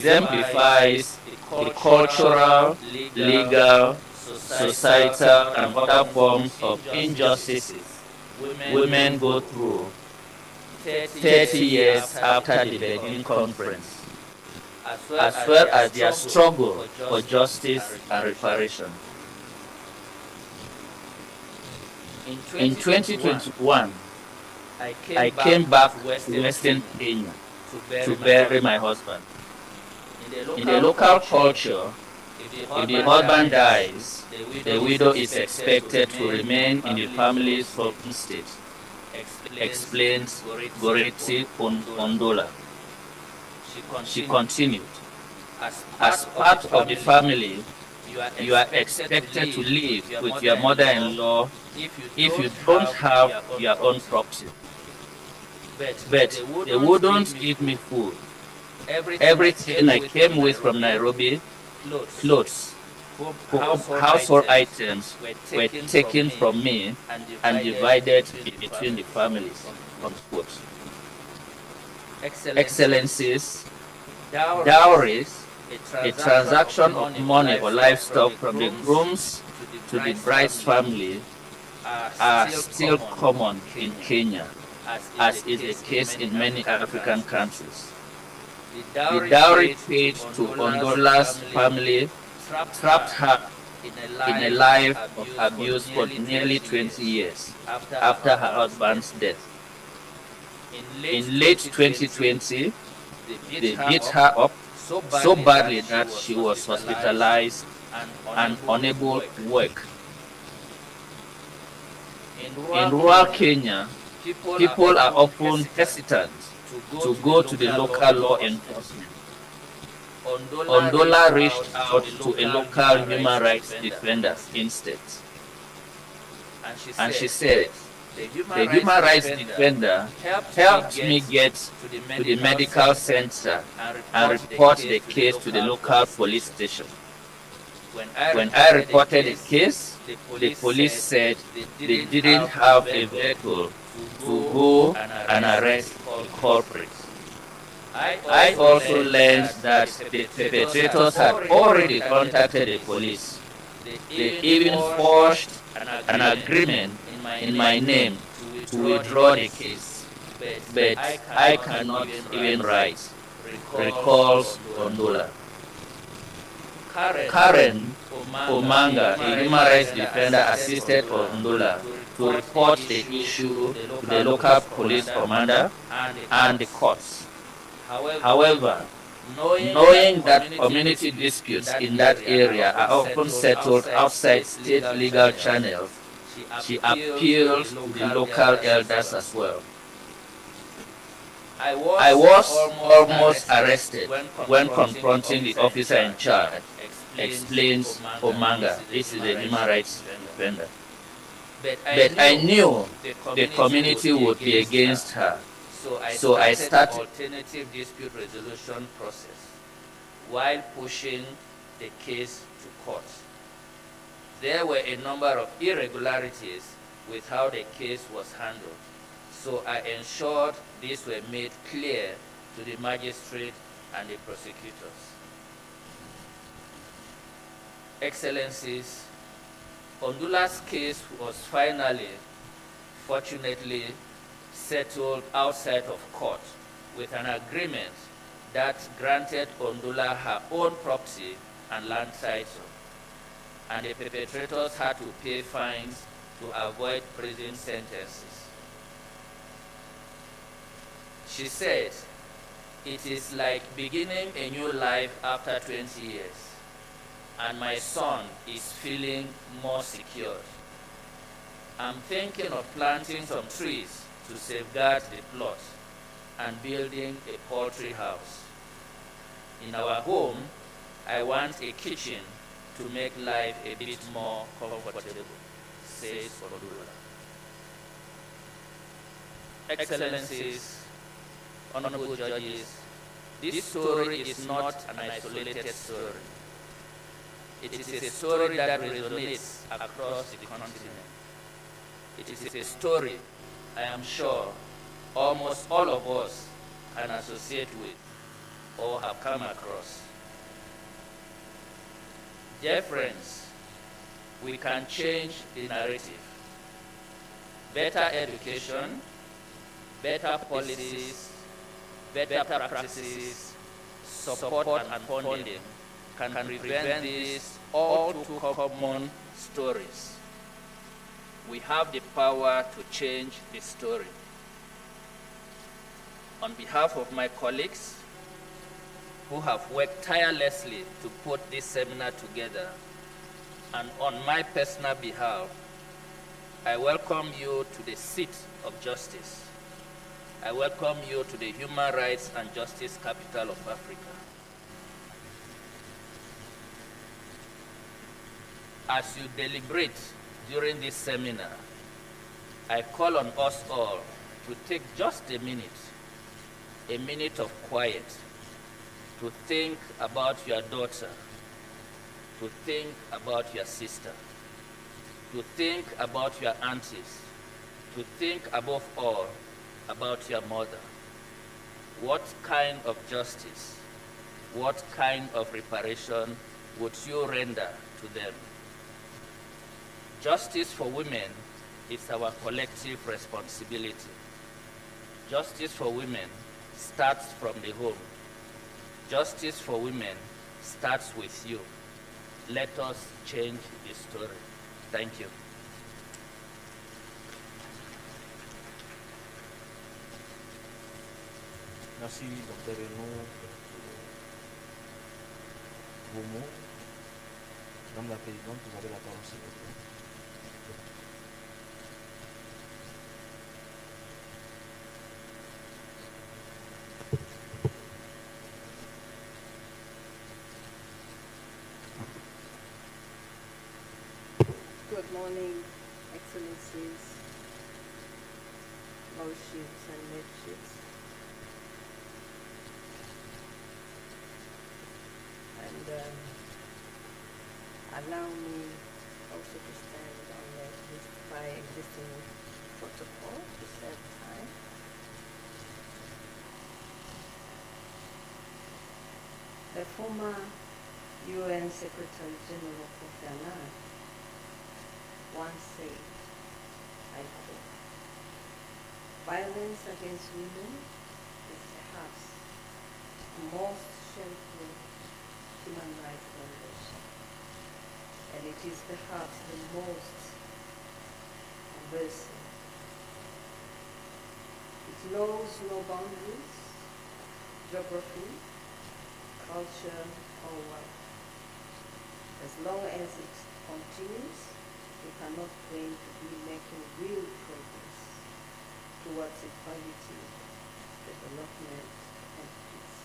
exemplifies the cultural, legal, societal, and other forms of injustices women go through 30 years after the Beijing Conference, as well as their struggle for justice and reparation. In 2021, I came back to Western Kenya to bury my husband. In the local culture, if the husband dies, the widow is expected to remain in the family's home state, explains Goretti Ondola. She continued, as part of the family, you are expected to live with your mother-in-law if you don't have your own property. But they wouldn't give me food. Everything I came with from Nairobi, clothes, household items, were taken from me and divided between the families. Excellencies, dowries, a transaction of money or livestock from the groom's to the bride's family, are still common in Kenya, as is the case in many African countries. The dowry paid to Ondola's family trapped her in a life of abuse for nearly 20 years after her husband's death. In late 2020, they beat her up so badly that she was hospitalized and unable to work. In rural Kenya, people are often hesitant to go to the local law enforcement. Ondola reached out to a local human rights defender instead. And she said, the human rights defender helped me get to the medical center and report the case to the local police station. When I reported the case, the police said they didn't have a vehicle to go and arrest the culprits. I also learned that the perpetrators had already contacted the police. They even forged an agreement in my name to withdraw the case, but I cannot even write, recalls Ondola. Karen Omanga, a human rights defender, assisted Ondola to report the issue to the local police commander and the courts. However, knowing that community disputes in that area are often settled outside state legal channels, she appealed to the local elders as well. I was almost arrested when confronting the officer in charge, explains Omanga. This is a human rights defender. But I knew the community would be against her, so I started an alternative dispute resolution process while pushing the case to court. There were a number of irregularities with how the case was handled, so I ensured these were made clear to the magistrate and the prosecutors. Excellencies, Ondola's case was finally, fortunately, settled outside of court with an agreement that granted Ondola her own property and land title, and the perpetrators had to pay fines to avoid prison sentences. She said, "It is like beginning a new life after 20 years, and my son is feeling more secure. I'm thinking of planting some trees to safeguard the plot and building a poultry house. In our home, I want a kitchen to make life a bit more comfortable," says Ondola. Excellencies, honorable judges, this story is not an isolated story. It is a story that resonates across the continent. It is a story I am sure almost all of us can associate with. or have come across. Dear friends, we can change the narrative. Better education, better policies, better practices, support and funding can prevent these all too common stories. We have the power to change the story. On behalf of my colleagues who have worked tirelessly to put this seminar together, and on my personal behalf, I welcome you to the seat of justice. I welcome you to the human rights and justice capital of Africa. As you deliberate during this seminar, I call on us all to take just a minute of quiet, to think about your daughter, to think about your sister, to think about your aunties, to think above all about your mother. What kind of justice, what kind of reparation would you render to them? Justice for women is our collective responsibility. Justice for women starts from the home. Justice for women starts with you. Let us change the story. Thank you. Merci, Dr. Renaud, vos mots. Madame la Présidente, vous avez la parole, s'il vous plaît. Good morning, Excellencies, Lordships and Lordships. And allow me also to stand on by existing protocol to save time. The former UN Secretary General Kofi Annan once said, I quote, "Violence against women is perhaps the most shameful human rights violation, and it is perhaps the most aversive. It knows no boundaries, geography, culture, or wealth. As long as it continues, we cannot claim to be making real progress towards equality, development, and peace.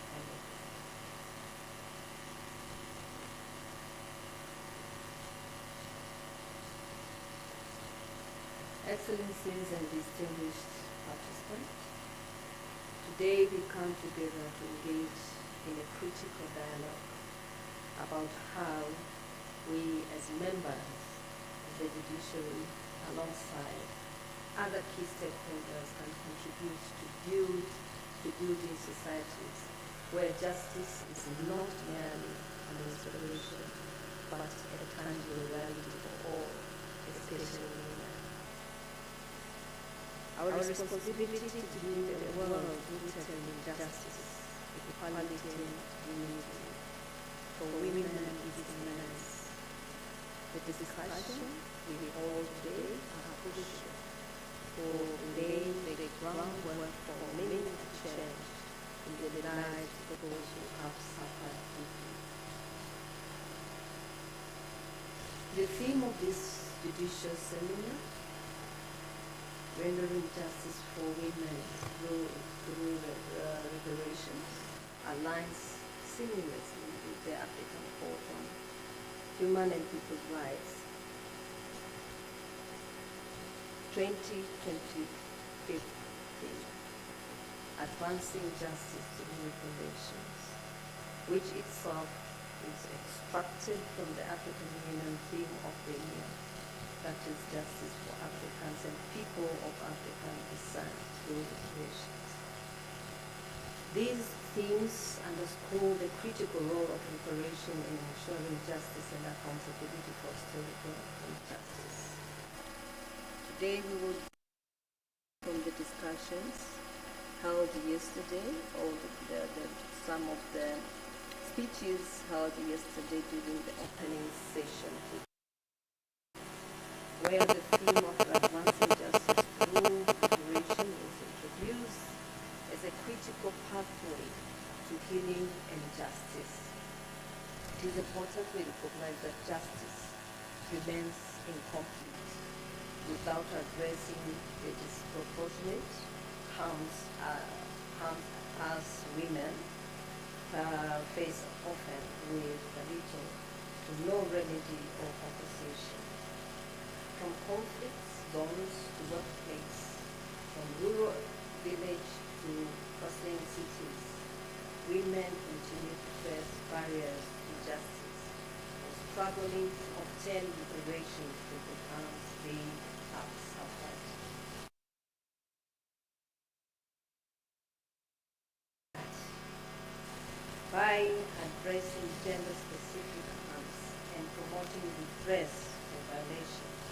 Excellencies and distinguished participants, today we come together to engage in a critical dialogue about how we as members the judiciary, alongside other key stakeholders, can contribute to building societies where justice is not merely an inspiration, but a tangible reality for all, especially women. Our responsibility to build a world rooted in justice, equality, and unity for women is immense. The discussion we hold today are crucial for laying the groundwork for meaningful change in the lives of those who have suffered deeply. The theme of this judicial seminar, rendering justice for women through reparations, aligns seamlessly with the African Court on Human and People's Rights 2025 theme, Advancing Justice through Reparations, which itself is extracted from the African Union theme of the year, that is justice for Africans and people of African descent through reparations. These themes underscore the critical role of reparation in ensuring justice and accountability for historical injustice. Today we will from the discussions held yesterday, or some of the speeches held yesterday during the opening session, where the theme of advancing justice through reparation is introduced as a critical pathway to healing and justice. It is important to recognize that justice remains incomplete without addressing the disproportionate harms as women face often with little to no remedy or compensation. From conflict zones to workplace, from rural village to bustling cities, women continue to face barriers to justice and struggling to obtain liberation from the harms they have suffered. By addressing gender-specific harms and promoting redress for violations,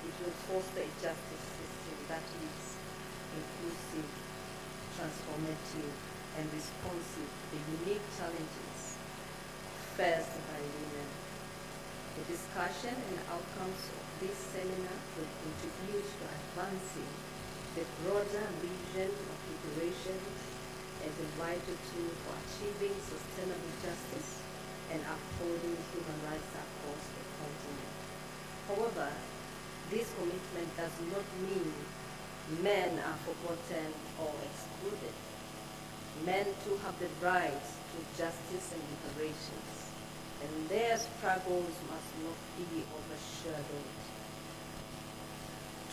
it will foster a justice system that is inclusive, transformative, and responsive to the unique challenges faced by women. The discussion and outcomes of this seminar will contribute to advancing the broader vision of reparations as a vital tool for achieving sustainable justice and upholding human rights across the continent. However, this commitment does not mean men are forgotten or excluded. Men too have the right to justice and reparations, and their struggles must not be overshadowed.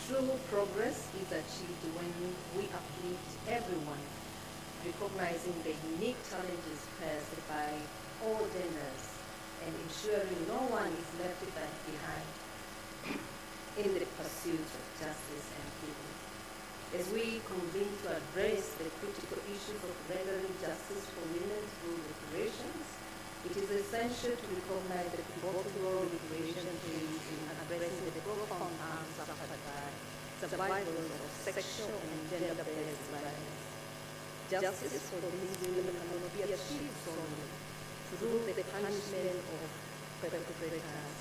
True progress is achieved when we uplift everyone, recognizing the unique challenges faced by all genders and ensuring no one is left behind in the pursuit of justice and healing. As we convene to address the critical issues of rendering justice for women through reparations, it is essential to recognize the pivotal role reparation plays in addressing the profound harms suffered by survivors of sexual and gender-based violence. Justice for these women cannot be achieved solely through the punishment of perpetrators.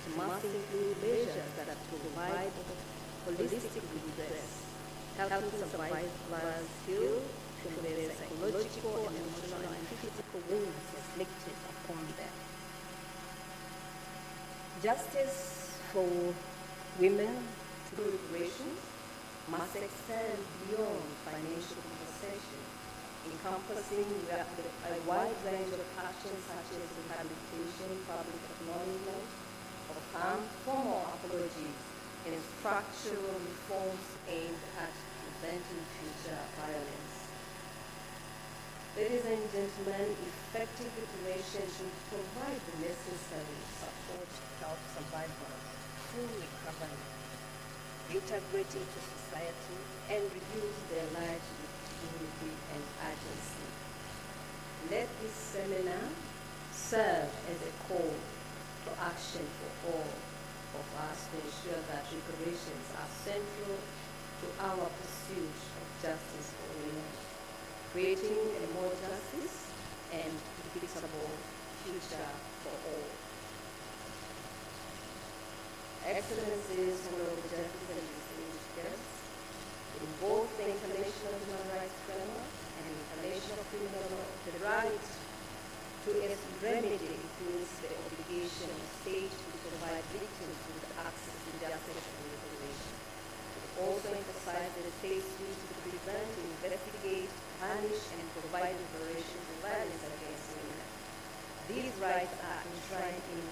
It must include measures that provide holistic redress, helping survivors heal from their psychological, emotional, and physical wounds inflicted upon them. Justice for women through reparations must extend beyond financial compensation, encompassing a wide range of actions such as rehabilitation, public acknowledgement of harm, formal apologies, and structural reforms aimed at preventing future violence. Ladies and gentlemen, effective reparation should provide the necessary support to help survivors full recovery, integrate into society, and rebuild their lives with dignity and agency. Let this seminar serve as a call to action for all of us to ensure that reparations are central to our pursuit of justice for women, creating a more justice and equitable future for all. Excellencies, honorable judges, and distinguished guests, in both the International Human Rights Framework and International Criminal Law, the right to its remedy includes the obligation of states to provide victims with access to justice and reparation. It also emphasizes the state's duty to prevent, investigate, punish, and provide reparation for violence against women. These rights are enshrined in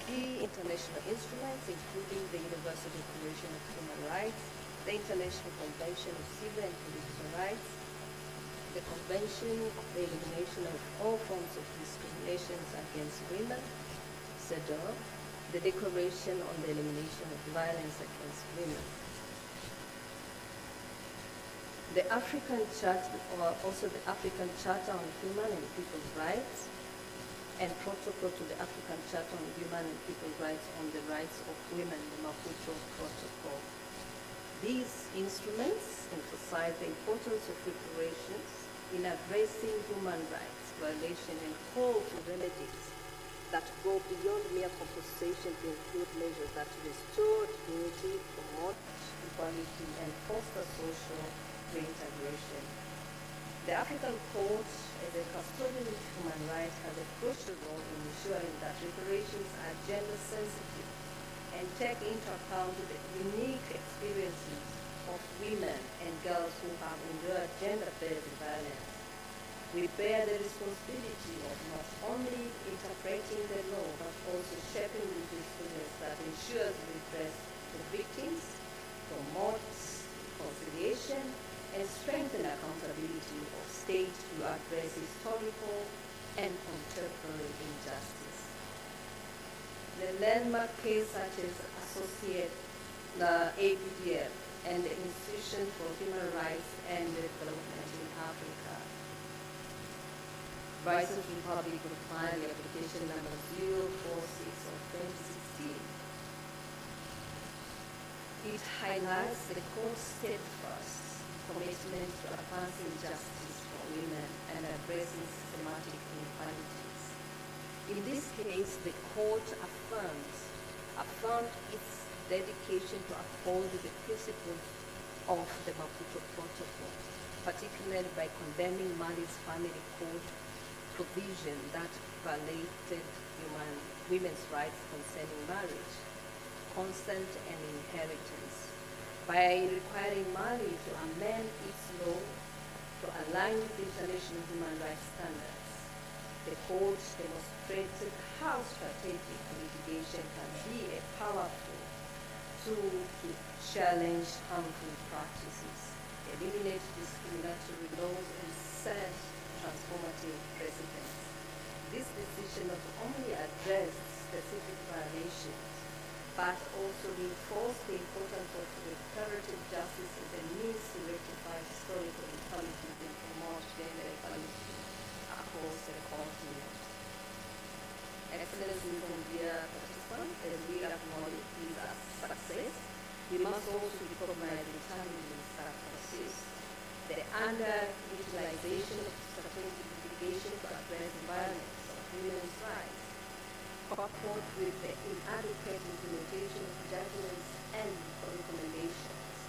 key international instruments, including the Universal Declaration of Human Rights, the International Convention of Civil and Political Rights, the Convention of the Elimination of All Forms of Discrimination Against Women, CEDAW, the Declaration on the Elimination of Violence Against Women. The African Charter, or also the African Charter on Human and People's Rights, and Protocol to the African Charter on Human and People's Rights on the Rights of Women, the Maputo Protocol. These instruments emphasize the importance of reparations in addressing human rights violations and call for remedies that go beyond mere compensation to include measures that restore dignity, promote equality, and foster social reintegration. The African Court, as a custodian of human rights, has a crucial role in ensuring that reparations are gender sensitive and take into account the unique experiences of women and girls who have endured gender-based violence. We bear the responsibility of not only interpreting the law, but also shaping jurisprudence that ensures redress to victims, promotes conciliation, and strengthen accountability of state to address historical and contemporary injustice. The landmark case such as associate the AfCHPR and the Institution for Human Rights and Development in Africa, Reparations Republic of Tanzania, application number 046 of 2016. It highlights the court's steadfast commitment to advancing justice for women and addressing systematic inequalities. In this case, the court affirmed its dedication to uphold the principles of the Maputo Protocol, particularly by condemning Mali's family code provision that violated women's rights concerning marriage, consent, and inheritance, by requiring Mali to amend its law to align with international human rights standards. The court demonstrated how strategic litigation can be a powerful tool to challenge harmful practices, eliminate discriminatory laws, and set transformative precedents. This decision not only addressed specific violations, but also reinforced the importance of reparative justice as a means to rectify historical inequalities and promote gender equality across the continent. Excellency and dear participants, as we acknowledge this as success, we must also recognize the challenges that persist. The underutilization of strategic litigation to address violence of women's rights, coupled with the inadequate implementation of judgments and recommendations,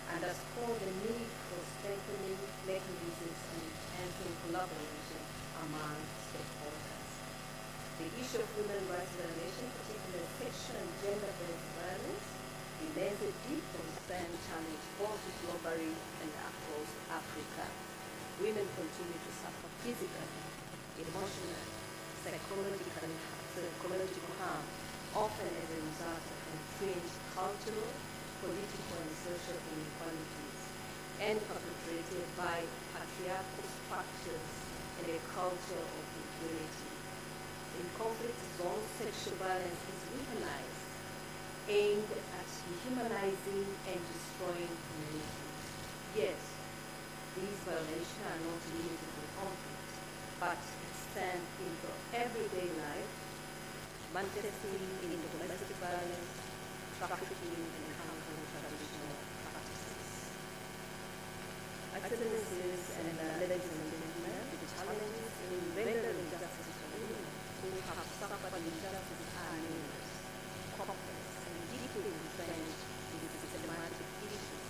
underscore the need for strengthening mechanisms and enhancing collaboration among stakeholders. The issue of women's rights violation, particularly sexual and gender-based violence, remains a deep concern challenge both globally and across Africa. Women continue to suffer physically, emotionally, psychological harm, often as a result of entrenched cultural, political, and social inequalities, and perpetrated by patriarchal structures and a culture of impunity. In conflict zones, sexual violence is weaponized, aimed at dehumanizing and destroying communities. Yet, these violations are not limited to conflict, but extend into everyday life, manifesting in domestic violence, trafficking, and harmful traditional practices. Excellencies and ladies and gentlemen, the challenges in rendering justice for women who have suffered injustice are numerous, complex, and deeply entrenched in systematic issues.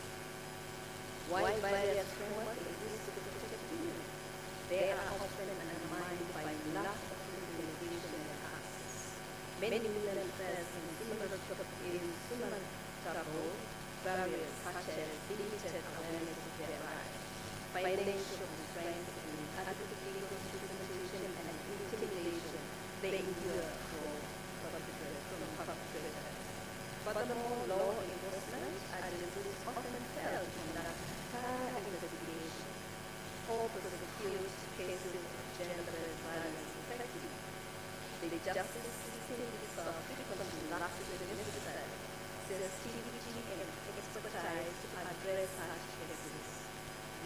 While various frameworks exist to protect women, they are often undermined by lack of implementation and access. Many women face insurmountable barriers such as limited awareness of their rights, financial constraints, inadequate legal documentation, and intimidation they endure from perpetrators. Furthermore, law enforcement agencies often fail to conduct thorough investigations or prosecute cases of gender-based violence effectively. The justice system itself frequently lacks the necessary sensitivity and expertise to address such cases.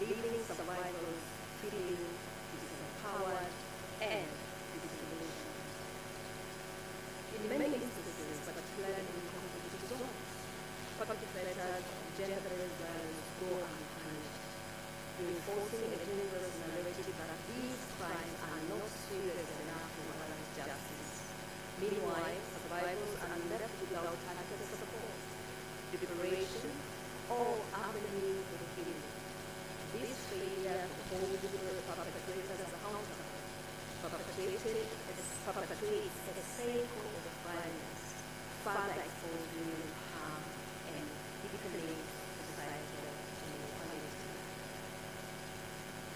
leaving survivors feeling disempowered and disillusioned. In many instances, particularly in conflict zones, perpetrators of gender-based violence go unpunished, reinforcing a dangerous narrative that these crimes are not serious enough to warrant justice. Meanwhile, survivors are left without adequate support, reparation, or avenue for healing. This failure to hold perpetrators accountable perpetuates a cycle of violence, further exposing harm and deepening societal inequality.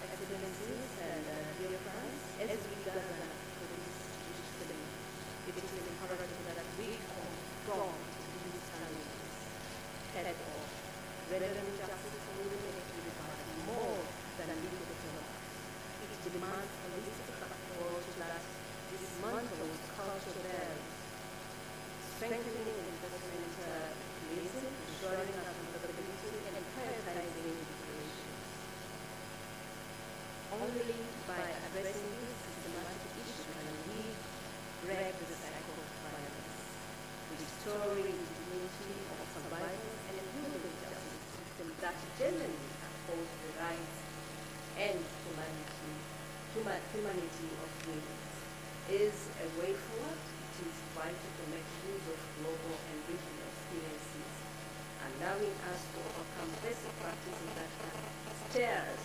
Excellencies and dear friends, as we gather for this judicial seminar, it is imperative that we confront these challenges head on. Relevant justice for women is required more than legal development. It demands a holistic approach that dismantles cultural barriers, strengthening enforcement mechanisms, ensuring accountability, and prioritizing reparations. Only by addressing this systematic issue can we break the cycle of violence, restoring the dignity of survivors and building a justice system that genuinely upholds the rights and humanity of women. Is a way forward. It is vital to make use of global and regional experiences, allowing us to overcome best practices that can steer us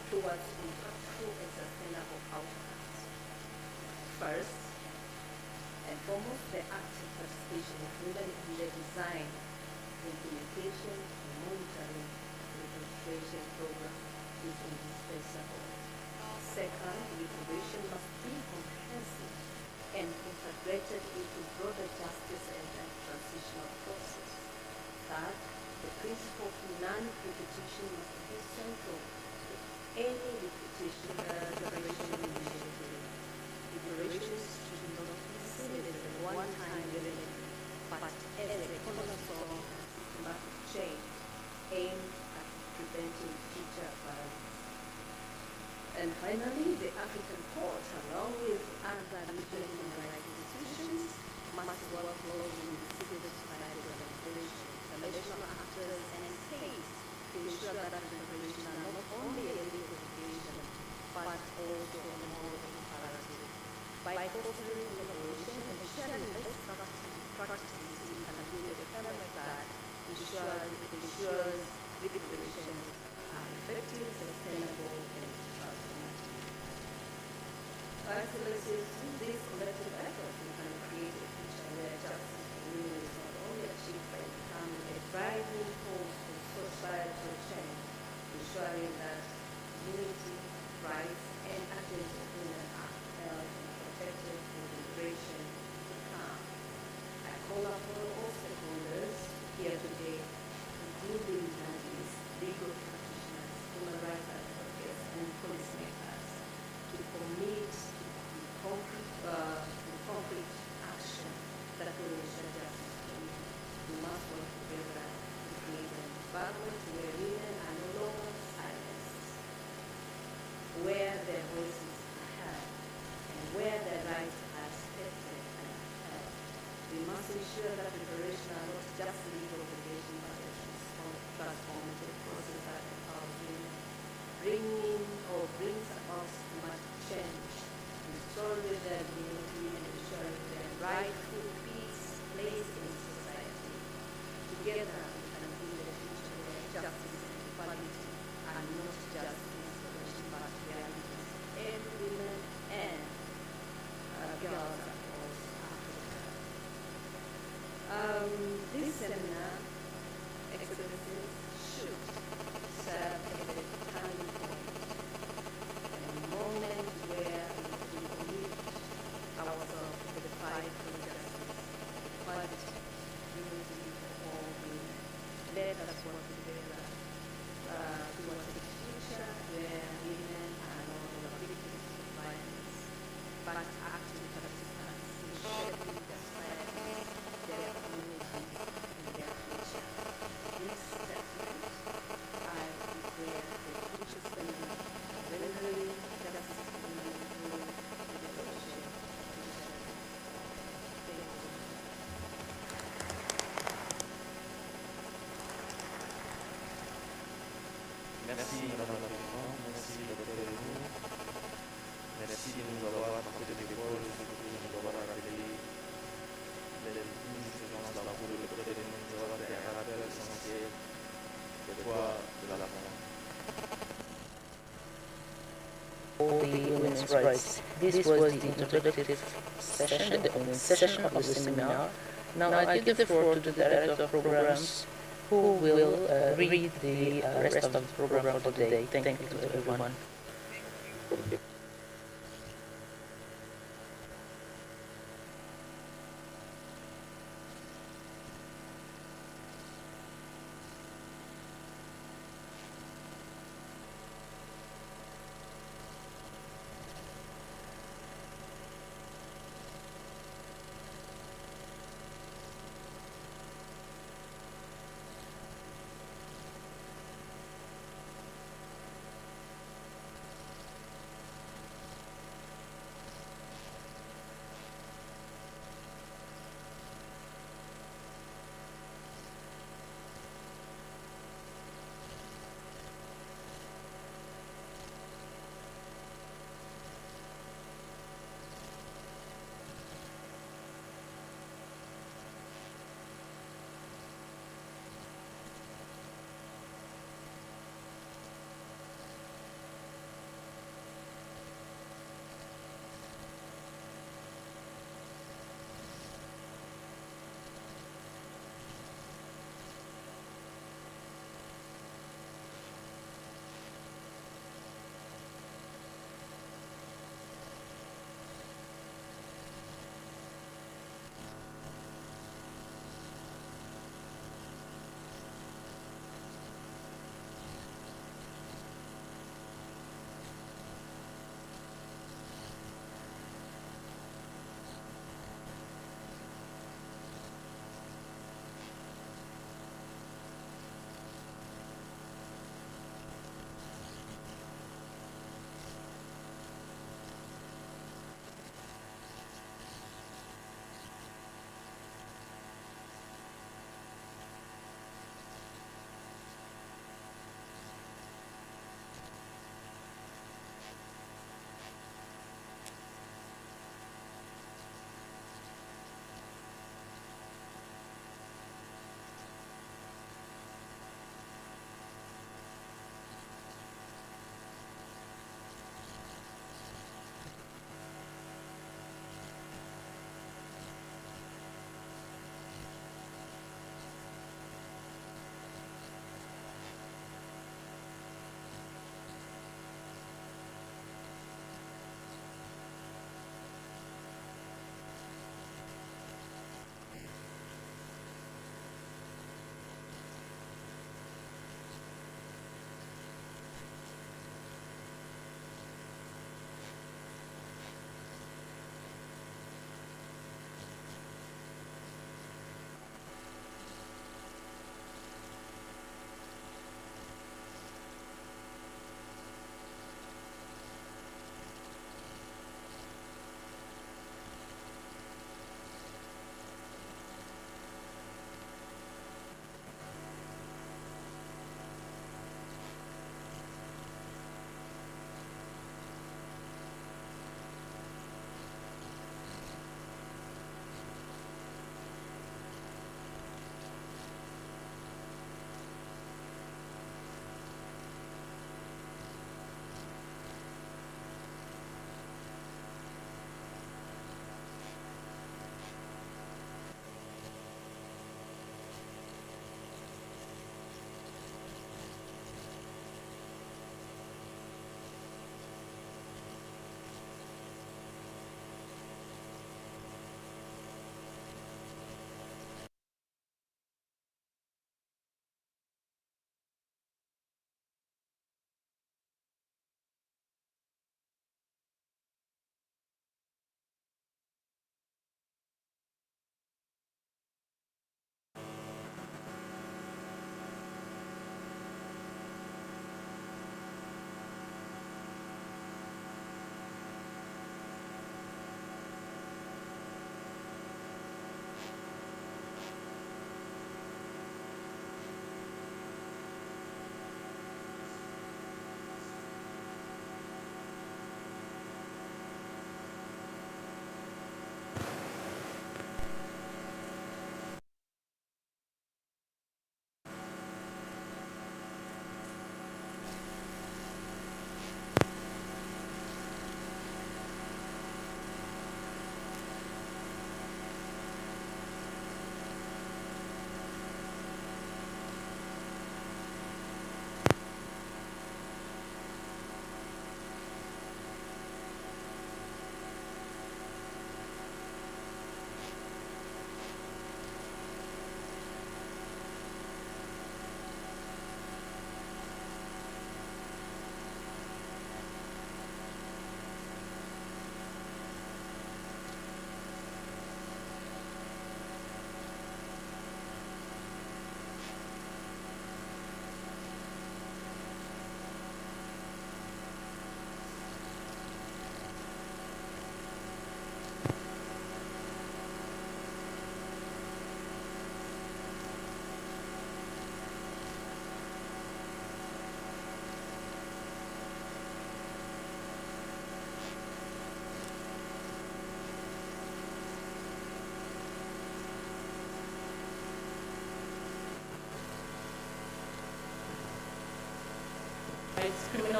towards impactful and sustainable outcomes. First and foremost, the active participation of women in the design, implementation, and monitoring of the registration program is indispensable. Second, reparation must be comprehensive and integrated into broader justice and transitional process. Third, the principle of non-repetition must be central to any reparation initiative. Reparations should not be seen as a one-time event, but as a cornerstone of systematic change aimed at preventing future violence. And finally, the African court, along with other regional human rights institutions, must work closely with civil society organizations, international actors, and states to ensure that reparations are not only a legal obligation, but also a moral imperative. By fostering collaboration and sharing best practices, we can build a framework that ensures reparations are effective, sustainable, and transformative. Excellencies, through these collective efforts, we can create a future where justice for women is not only achieved by becoming a driving force for societal change, ensuring that unity, rights, and agency of women are held and protected for generation to come. I call upon all stakeholders here today, including journalists, legal practitioners, human rights advocates, and policymakers, to commit to concrete action that will ensure justice for women. We must work together to create an environment where women are no longer silenced, where their voices are heard, and where their rights are respected and upheld. We must ensure that reparations are not just legal obligations, but a transformative process that empowers women, brings about systematic change, restoring their dignity and ensuring their rightful place in society. Together, we can build a future where justice and equality are not just inspiration, but realities for every woman and girls across Africa. This seminar, Excellencies, should serve as a turning point, a moment where we commit ourselves to the fight for justice, equality, unity for all women. Let us work together towards a future where women are no longer victims of violence, but active participants in shaping their societies, their communities, and their future. This rights. This was the introductive session, the only session of the seminar. Now I give the floor to the Director of Programs, who will read the rest of the program for today. Thank you to everyone.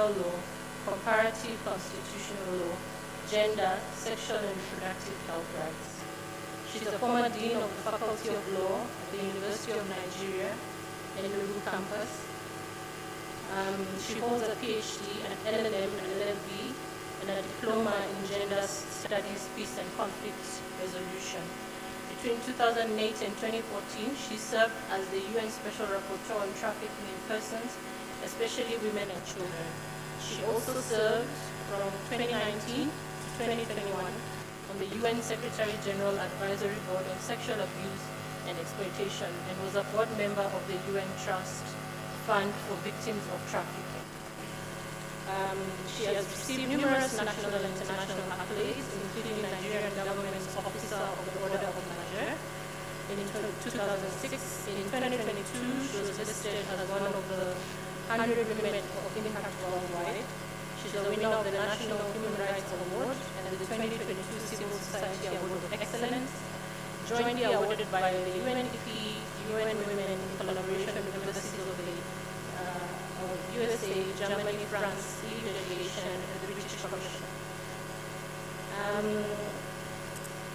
criminal law, comparative constitutional law, gender, sexual and reproductive health rights. She's a former dean of the Faculty of Law at the University of Nigeria, Enugu campus. She holds a PhD, an LLM, an LLB, and a diploma in gender studies, peace and conflict resolution. Between 2008 and 2014, she served as the UN Special Rapporteur on Trafficking in Persons, especially women and children. She also served from 2019 to 2021 on the UN Secretary General Advisory Board on Sexual Abuse and Exploitation and was a board member of the UN Trust Fund for Victims of Trafficking. She has received numerous national and international accolades, including Nigerian government's Officer of the Order of Niger. In 2006, in 2022, she was listed as one of the 100 women of impact worldwide. She's a winner of the National Human Rights Award and the 2022 Civil Society Award of Excellence, jointly awarded by the UNDP, UN Women in collaboration with embassies of the USA, Germany, France, EU delegation, and the British Commission.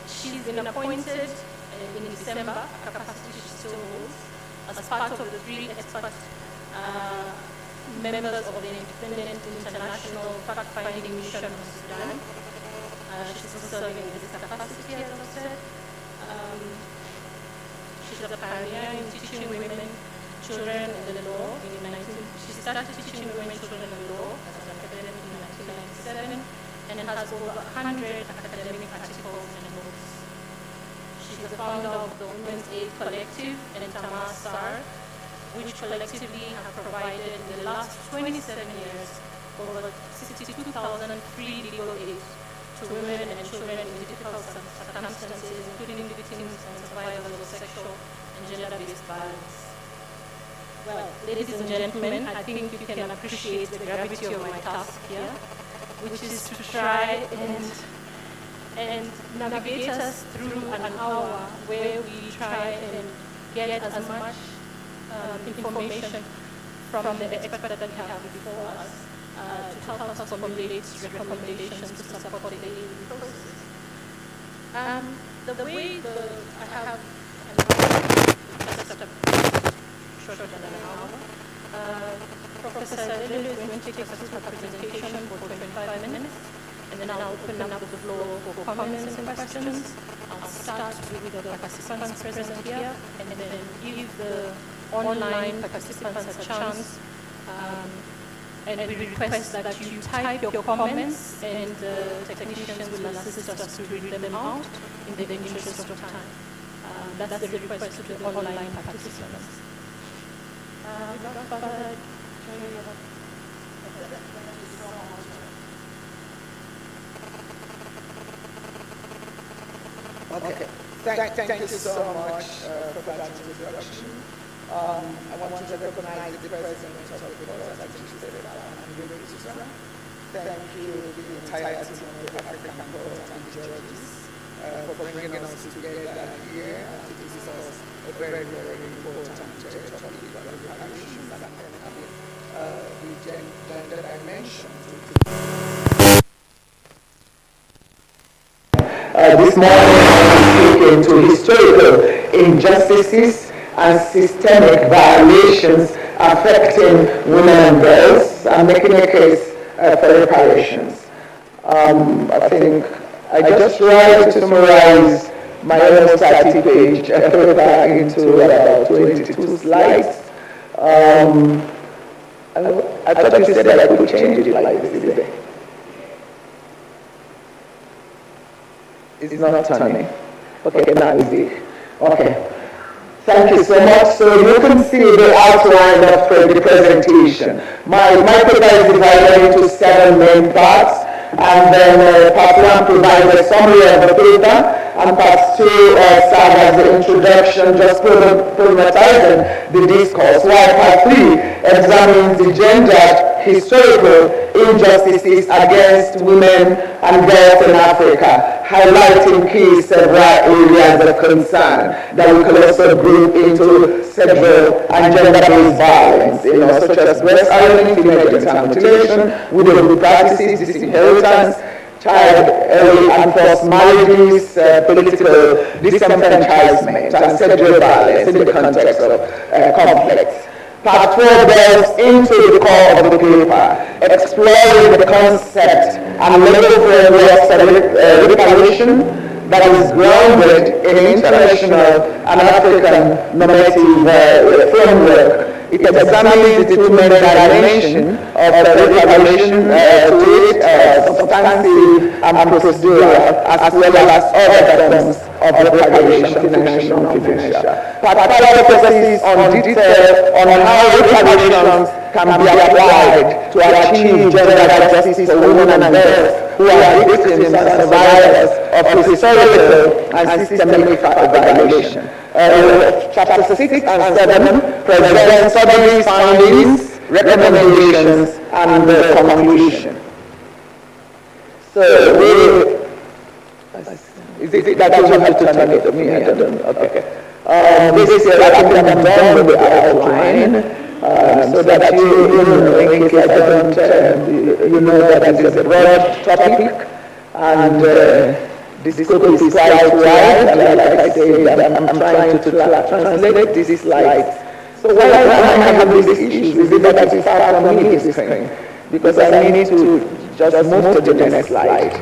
She's been appointed in December, a capacity she still holds, as part of the 3 expert members of the Independent International Fact-Finding Mission of Sudan. She's also serving in this capacity, as I said. She's a pioneer in teaching women, children in the law. She started teaching women, children in the law as an academic in 1997 and has over 100 academic articles and books. She's the founder of the Women's Aid Collective and Tamar SAR, which collectively have provided in the last 27 years over 62,000 free legal aid to women and children in difficult circumstances, including victims and survivors of sexual and gender-based violence. Well, ladies and gentlemen, I think you can appreciate the gravity of my task here, which is to try and navigate us through an hour where we try and get as much information from the expert that we have before us to help us formulate recommendations to support the AU process. The way I have shorter than an hour. Professor Lulu is going to take us through her presentation for 25 minutes, and then I'll open up the floor for comments and questions. I'll start with the participants present here, and then give the online participants a chance. And we request that you type your comments, and the technicians will assist us to read them out in the interest of time. That's the request to the online participants. Okay. Thank you so much for that introduction. I want to recognize the President of the Board, as she said, thank you, the entire team of the African Court and judges for bringing us together here to discuss a very, very important topic about reparations and the gender dimension. This morning I will speak into historical injustices and systemic violations affecting women and girls, and making a case for reparations. I think I just tried to summarize my almost 30-page paper into about 22 slides. I thought you said that I could change it like this today. It's not turning. Okay, now it's it. Okay. Thank you so much. So you can see the outline of the presentation. My paper is divided into 7 main parts, and then part 1 provides a summary of the paper, and part 2 serve as the introduction, just problematizing the discourse, while part 3 examines the gendered historical injustices against women and girls in Africa, highlighting key several areas of concern that we could also group into sexual and gender-based violence, such as breast ironing, female genital mutilation, widowhood practices, disinheritance, child early and forced marriages, political disenfranchisement, and sexual violence in the context of conflicts. Part 4 delves into the core of the paper, exploring the concept and legal framework of reparation that is grounded in international and African normative framework. It examines the two-main dimension of reparation to it, substantive and procedural, as well as other forms of reparation, financial and non-financial. Part 5 focuses on detail on how reparations can be applied to achieve gender justice for women and girls who are victims and survivors of historical and systemic violation. Chapter 6 and 7 present studies, findings, recommendations, and conclusion. So, is it that you have to turn it to me? I don't know. Okay. This is I think I'm done with the outline, so that you know, in case I don't, you know that this is a broad topic, and this scope is quite wide, and like I said, I'm trying to translate these slides. So why am I having these issues? Is it that it's far from me, this thing? Because I need to just move to the next slide.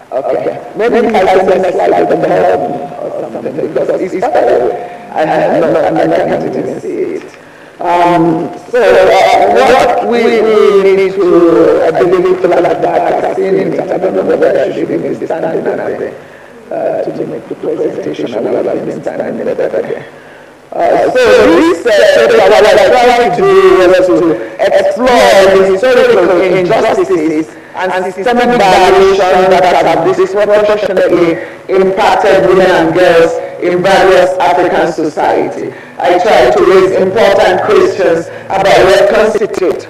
Okay. Maybe if I send the next slide, you can help me or something, because it's far away. I can't even see it. What we need to, I believe people like that are seeing it. I don't know whether I should even be standing to make the presentation. I will have been standing better. So this paper, what I tried to do was to explore the historical injustices and systemic violations that have disproportionately impacted women and girls in various African societies. I tried to raise important questions about what constitutes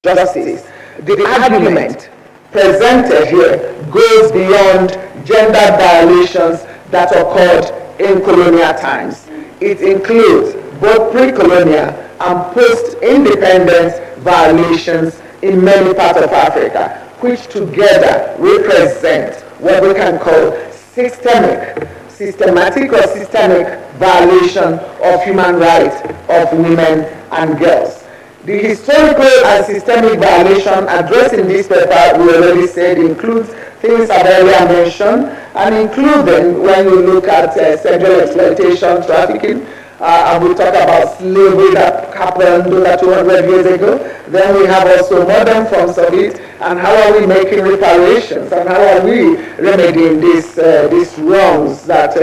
justice. The argument presented here goes beyond gender violations that occurred in colonial times. It includes both pre-colonial and post-independence violations in many parts of Africa, which together represent what we can call systematic or systemic violation of human rights of women and girls. The historical and systemic violation addressed in this paper, we already said, includes things I've earlier mentioned, and including when you look at sexual exploitation, trafficking, and we talk about slavery that happened over 200 years ago. Then we have also modern forms of it, and how are we making reparations, and how are we remedying these wrongs that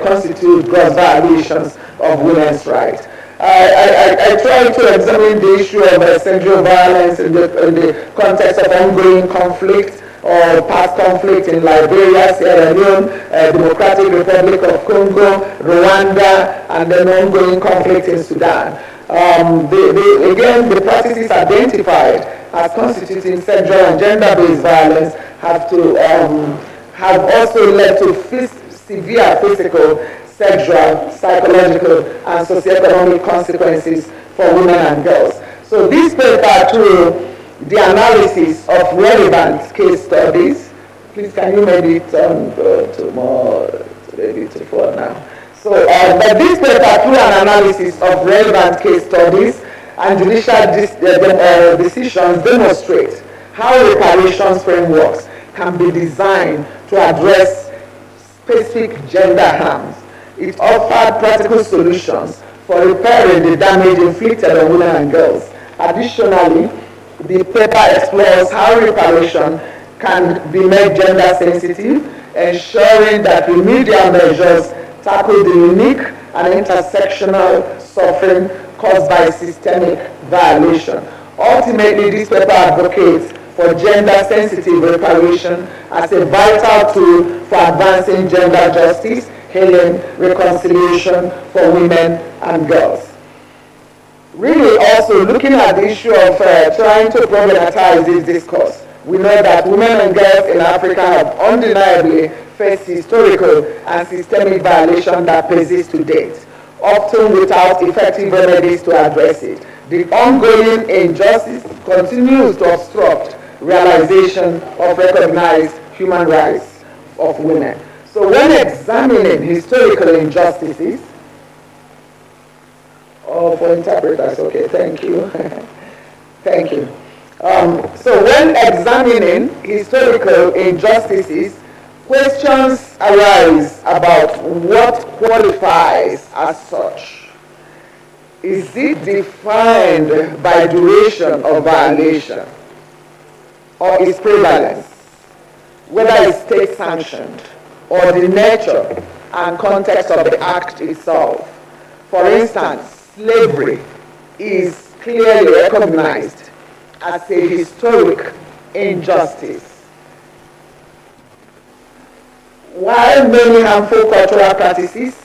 constitute gross violations of women's rights. I try to examine the issue of sexual violence in the context of ongoing conflict or past conflict in Liberia, Sierra Leone, Democratic Republic of Congo, Rwanda, and then ongoing conflict in Sudan. Again, the practices identified as constituting sexual and gender-based violence have also led to severe physical, sexual, psychological, and socioeconomic consequences for women and girls. So this paper, through the analysis of relevant case studies, please can you maybe turn to more, maybe to 4 now. So, but this paper, through an analysis of relevant case studies and judicial decisions, demonstrate how reparations frameworks can be designed to address specific gender harms. It offered practical solutions for repairing the damage inflicted on women and girls. Additionally, the paper explores how reparation can be made gender sensitive, ensuring that remedial measures tackle the unique and intersectional suffering caused by systemic violation. Ultimately, this paper advocates for gender-sensitive reparation as a vital tool for advancing gender justice, healing, reconciliation for women and girls. Really also looking at the issue of trying to problematize this discourse. We know that women and girls in Africa have undeniably faced historical and systemic violations that persist to date, often without effective remedies to address it. The ongoing injustice continues to obstruct realization of recognized human rights of women. So when examining historical injustices, for interpreters, okay, thank you. Thank you. So when examining historical injustices, questions arise about what qualifies as such. Is it defined by duration of violation or its prevalence, whether it's state sanctioned, or the nature and context of the act itself? For instance, slavery is clearly recognized as a historic injustice. While many harmful cultural practices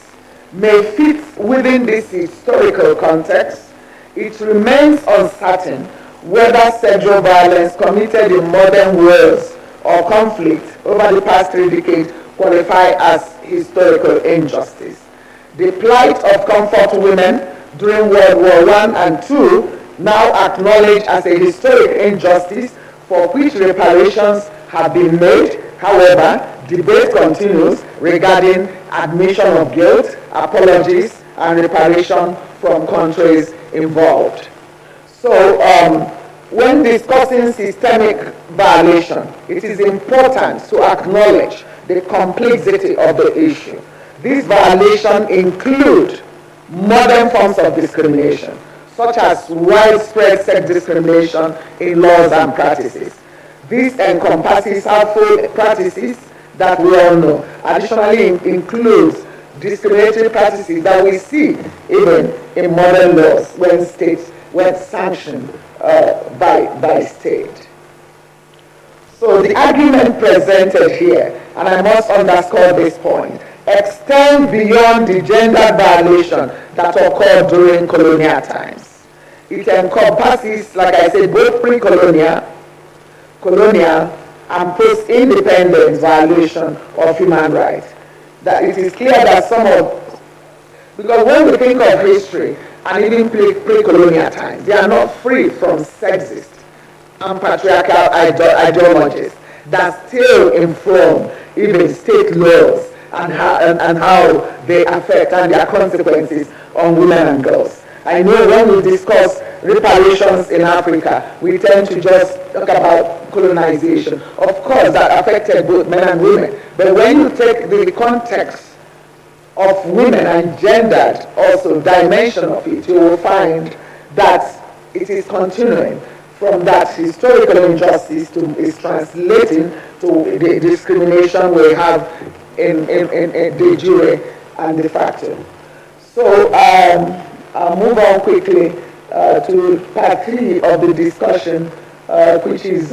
may fit within this historical context, it remains uncertain whether sexual violence committed in modern wars or conflict over the past 3 decades qualify as historical injustice. The plight of comfort women during World War I and II, now acknowledged as a historic injustice for which reparations have been made. However, debate continues regarding admission of guilt, apologies, and reparation from countries involved. So, when discussing systemic violation, it is important to acknowledge the complexity of the issue. These violations include modern forms of discrimination, such as widespread sex discrimination in laws and practices. This encompasses harmful practices that we all know. Additionally, includes discriminatory practices that we see even in modern laws when sanctioned by state. So the argument presented here, and I must underscore this point, extend beyond the gender violation that occurred during colonial times. It encompasses, like I said, both pre-colonial, colonial, and post-independence violation of human rights. That it is clear that because when we think of history and even pre-colonial times, they are not free from sexist and patriarchal ideologies that still inform even state laws and how they affect and their consequences on women and girls. I know when we discuss reparations in Africa, we tend to just talk about colonization. Of course, that affected both men and women. But when you take the context of women and gendered also dimension of it, you will find that it is continuing from that historical injustice to is translating to the discrimination we have in de jure and de facto. So I'll move on quickly to part 3 of the discussion, which is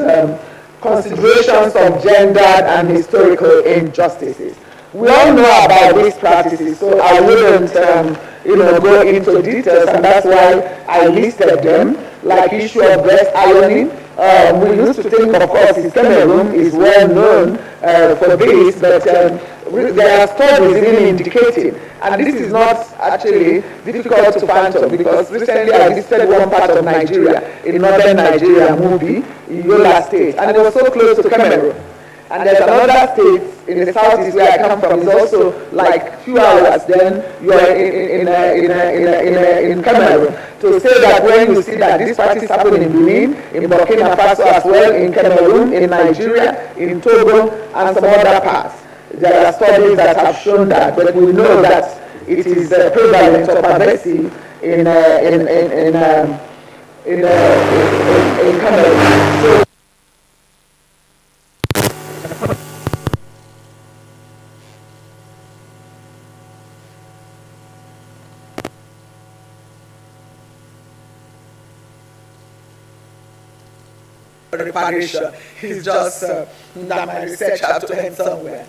considerations of gendered and historical injustices. We all know about these practices, so I wouldn't go into details, and that's why I listed them, like issue of breast ironing. We used to think, of course, Cameroon is well known for this, but there are studies even indicating, and this is not actually difficult to fathom, because recently I visited one part of Nigeria, in northern Nigeria, Mubi, Yola State, and it was so close to Cameroon. And there's another state in the southeast where I come from, it's also like few hours, then you are in Cameroon. To say that when you see that this practice happen in Benin, in Burkina Faso as well, in Cameroon, in Nigeria, in Togo, and some other parts. There are studies that have shown that, but we know that it is prevalent or pervasive in Cameroon. So, reparation. It's just that my research had to end somewhere.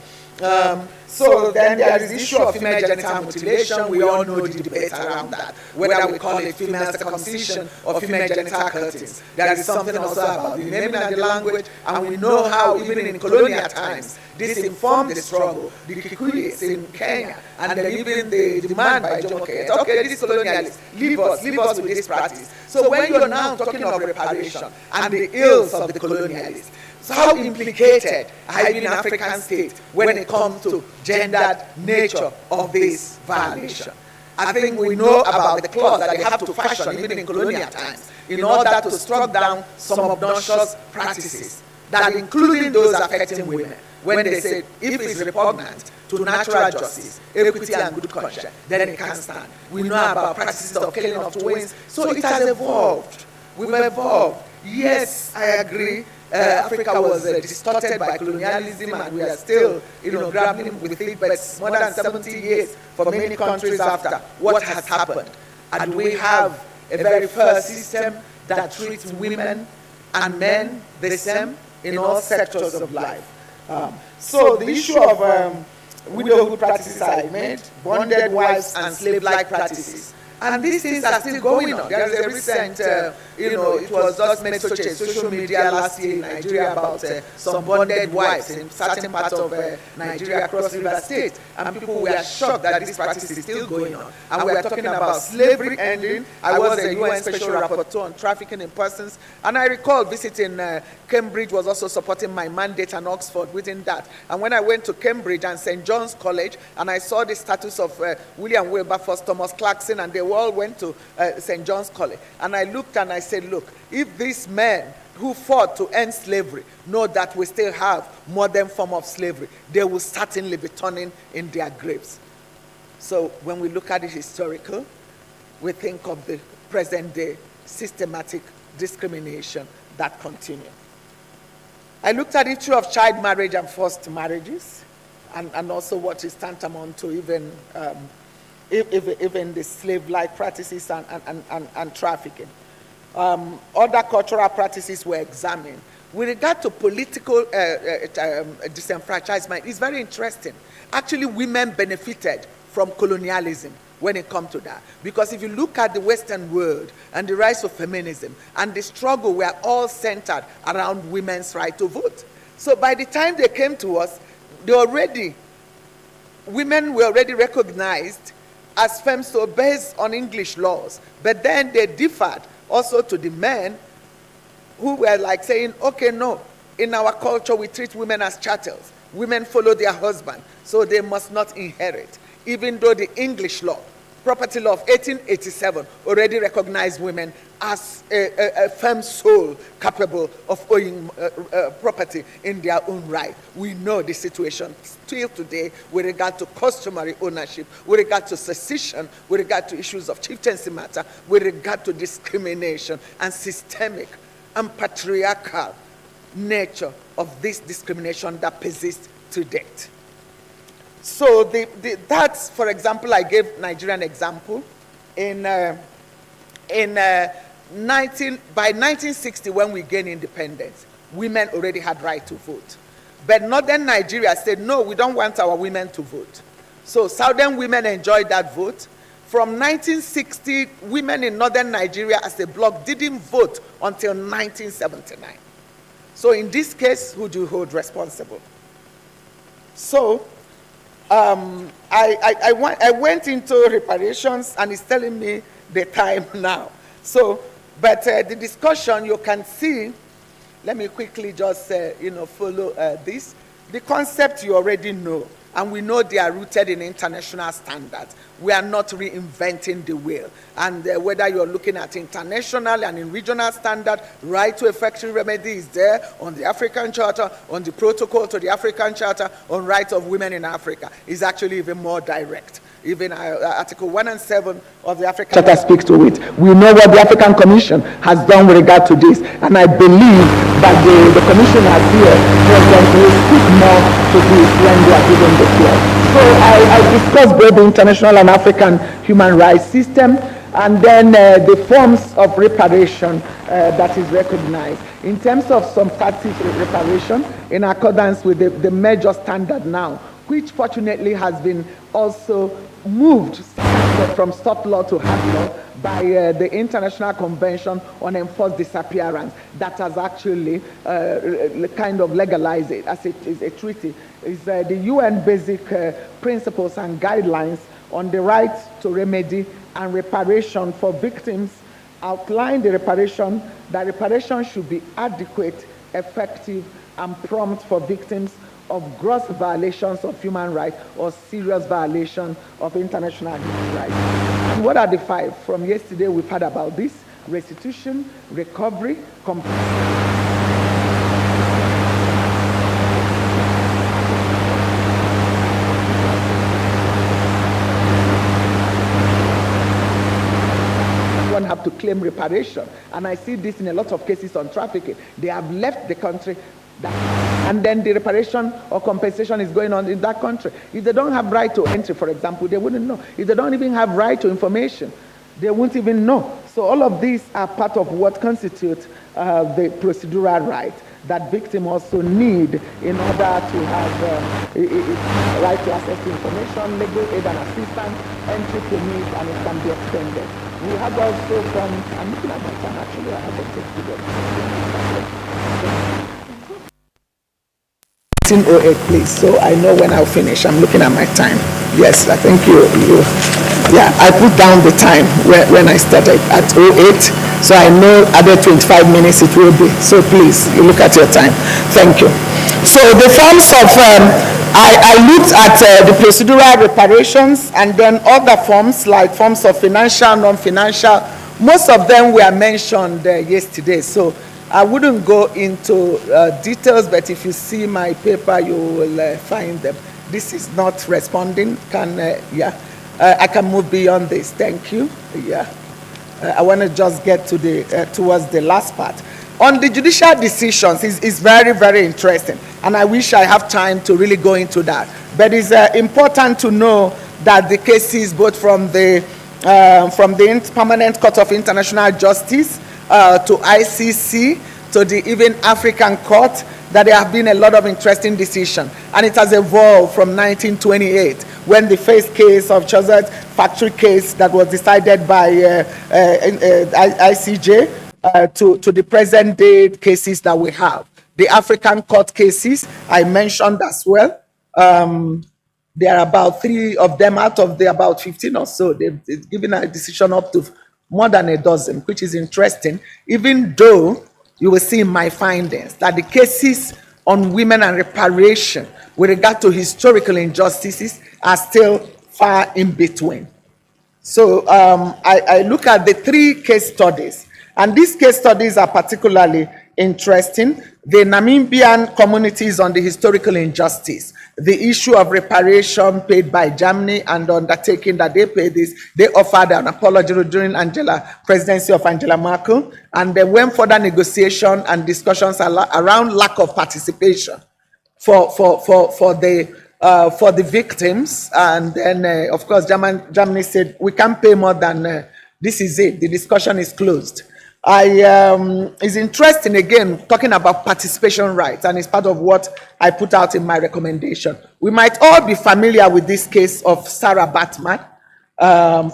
So then there is the issue of female genital mutilation. We all know the debate around that, whether we call it female circumcision or female genital cuttings. There is something also about the naming and the language, and we know how even in colonial times this informed the struggle. The Kikuyis in Kenya, and then even the demand by Jomo Kenyatta, okay, these colonialists, leave us with this practice. So when you're now talking of reparation and the ills of the colonialists, so how implicated are even African states when it comes to gendered nature of this violation? I think we know about the clause that they have to fashion even in colonial times in order to strike down some obnoxious practices, that including those affecting women. When they say if it's repugnant to natural justice, equity, and good conscience, then it can't stand. We know about practices of killing of twins, so it has evolved. We've evolved. Yes, I agree. Africa was distorted by colonialism, and we are still, grappling with it. But more than 70 years for many countries after, what has happened? And we have a very fair system that treats women and men the same in all sectors of life. So the issue of widowhood practices I made, bonded wives and slave-like practices. And these things are still going on. There is a recent, it was just made such a social media last year in Nigeria about some bonded wives in certain parts of Nigeria across River State. And people were shocked that this practice is still going on. And we are talking about slavery ending. I was a UN Special Rapporteur on trafficking in persons. And I recall visiting Cambridge, was also supporting my mandate, and Oxford within that. And when I went to Cambridge and St. John's College, and I saw the status of William Wilberforce, Thomas Clarkson, and they all went to St. John's College. And I looked and I said, look, if these men who fought to end slavery know that we still have modern form of slavery, they will certainly be turning in their graves. So when we look at it historical, we think of the present day systematic discrimination that continue. I looked at the issue of child marriage and forced marriages, and also what is tantamount to even the slave-like practices and trafficking. Other cultural practices were examined. With regard to political disenfranchisement, it's very interesting. Actually, women benefited from colonialism when it comes to that. Because if you look at the Western world and the rise of feminism and the struggle were all centered around women's right to vote. So by the time they came to us, women were already recognized as femmes, so based on English laws. But then they differed also to the men who were like saying, okay, no, in our culture we treat women as chattels. Women follow their husband, so they must not inherit. Even though the English law, property law of 1887, already recognized women as a firm soul capable of owning property in their own right. We know the situation still today with regard to customary ownership, with regard to secession, with regard to issues of chieftaincy matter, with regard to discrimination and systemic and patriarchal nature of this discrimination that persists to date. So that's, for example, I gave Nigerian example. By 1960, when we gained independence, women already had right to vote. But Northern Nigeria said, no, we don't want our women to vote. So Southern women enjoyed that vote. From 1960, women in Northern Nigeria as a bloc didn't vote until 1979. So in this case, who do you hold responsible? So I went into reparations, and it's telling me the time now. So, but the discussion you can see, let me quickly just follow this. The concept you already know, and we know they are rooted in international standards. We are not reinventing the wheel. And whether you're looking at international and in regional standard, right to effective remedy is there on the African Charter, on the protocol to the African Charter, on rights of women in Africa, is actually even more direct. Even Article 1 and 7 of the African Charter speaks to it. We know what the African Commission has done with regard to this, and I believe that the commissioners here will speak more to this when they are given the floor. So I discussed both the international and African human rights system, and then the forms of reparation that is recognized. In terms of some parties reparation, in accordance with the major standard now, which fortunately has been also moved from soft law to hard law by the International Convention on Enforced Disappearance, that has actually kind of legalized it as it is a treaty. It's the UN Basic Principles and Guidelines on the right to remedy and reparation for victims, outline the reparation, that reparation should be adequate, effective, and prompt for victims of gross violations of human rights or serious violation of international human rights. And what are the 5? From yesterday, we've heard about this: restitution, recovery, compensation. Have to claim reparation, and I see this in a lot of cases on trafficking. They have left the country, and then the reparation or compensation is going on in that country. If they don't have right to entry, for example, they wouldn't know. If they don't even have right to information, they won't even know. So all of these are part of what constitutes the procedural right that victims also need in order to have right to access to information, legal aid and assistance, entry permit, and it can be extended. We have also from, I'm looking at my time actually, I have to take it. 1908, please, so I know when I'll finish. I'm looking at my time. Yes, I think you yeah, I put down the time when I started at 08, so I know other 25 minutes it will be. So please, you look at your time. Thank you. So the forms of, I looked at the procedural reparations, and then other forms like forms of financial, non-financial. Most of them were mentioned yesterday, so I wouldn't go into details, but if you see my paper, you will find them. This is not responding. I can move beyond this. Thank you. I want to just get to the towards the last part. On the judicial decisions, is very, very interesting, and I wish I have time to really go into that. But it's important to know that the cases, both from the Permanent Court of International Justice to ICC to the even African Court, that there have been a lot of interesting decisions, and it has evolved from 1928 when the first case of José's factory case that was decided by ICJ to the present day cases that we have. The African court cases I mentioned as well. There are about 3 of them out of the about 15 or so. They've given a decision up to more than a dozen, which is interesting, even though you will see in my findings that the cases on women and reparation with regard to historical injustices are still far in between. So I look at the 3 case studies, and these case studies are particularly interesting. The Namibian communities on the historical injustice, the issue of reparation paid by Germany and undertaking that they pay this, they offered an apology during presidency of Angela Merkel, and they went further negotiation and discussions around lack of participation for the victims, and then of course Germany said we can't pay more than this is it. The discussion is closed. It's interesting, again, talking about participation rights, and it's part of what I put out in my recommendation. We might all be familiar with this case of Sarah Baartman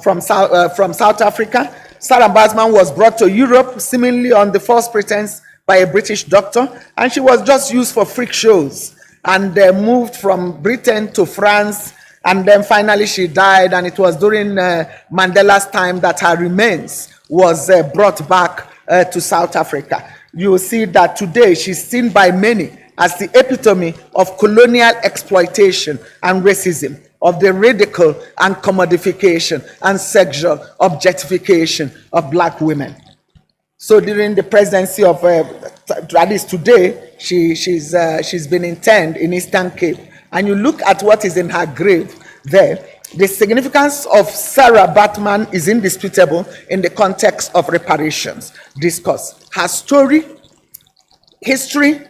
from South Africa. Sarah Baartman was brought to Europe seemingly on the false pretense by a British doctor, and she was just used for freak shows, and moved from Britain to France, and then finally she died, and it was during Mandela's time that her remains was brought back to South Africa. You will see that today she's seen by many as the epitome of colonial exploitation and racism, of the radical and commodification and sexual objectification of black women. So during the presidency of, at least today, she's been interned in Eastern Cape, and you look at what is in her grave there. The significance of Sarah Baartman is indisputable in the context of reparations discourse. Her story, history,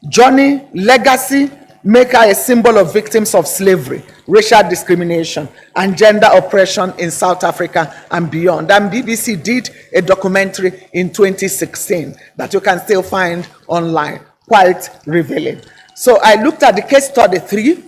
journey, legacy, make her a symbol of victims of slavery, racial discrimination, and gender oppression in South Africa and beyond. And BBC did a documentary in 2016 that you can still find online, quite revealing. So I looked at the case study 3,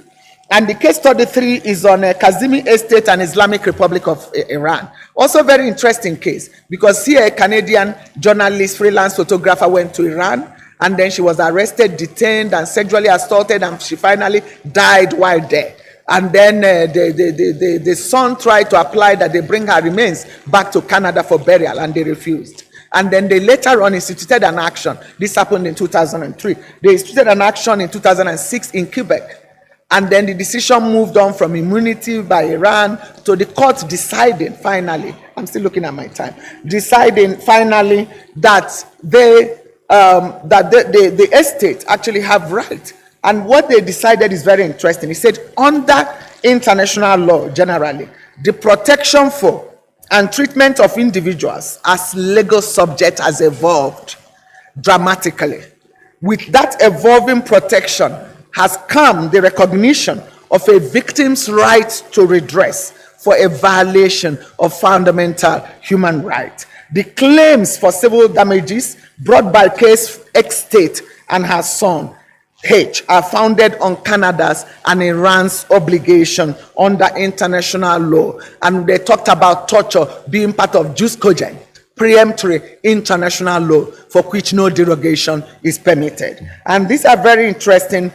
and the case study 3 is on Kazimi Estate and Islamic Republic of Iran. Also very interesting case, because here a Canadian journalist, freelance photographer went to Iran, and then she was arrested, detained, and sexually assaulted, and she finally died while there. And then the son tried to apply that they bring her remains back to Canada for burial, and they refused. And then they later on instituted an action. This happened in 2003. They instituted an action in 2006 in Quebec. And then the decision moved on from immunity by Iran to the court deciding finally, I'm still looking at my time, deciding finally that the estate actually have right. And what they decided is very interesting. He said, under international law generally, the protection for and treatment of individuals as legal subject has evolved dramatically. With that evolving protection has come the recognition of a victim's right to redress for a violation of fundamental human rights. The claims for civil damages brought by case X state and her son H are founded on Canada's and Iran's obligation under international law. And they talked about torture being part of jus cogent, preemptory international law for which no derogation is permitted. And these are very interesting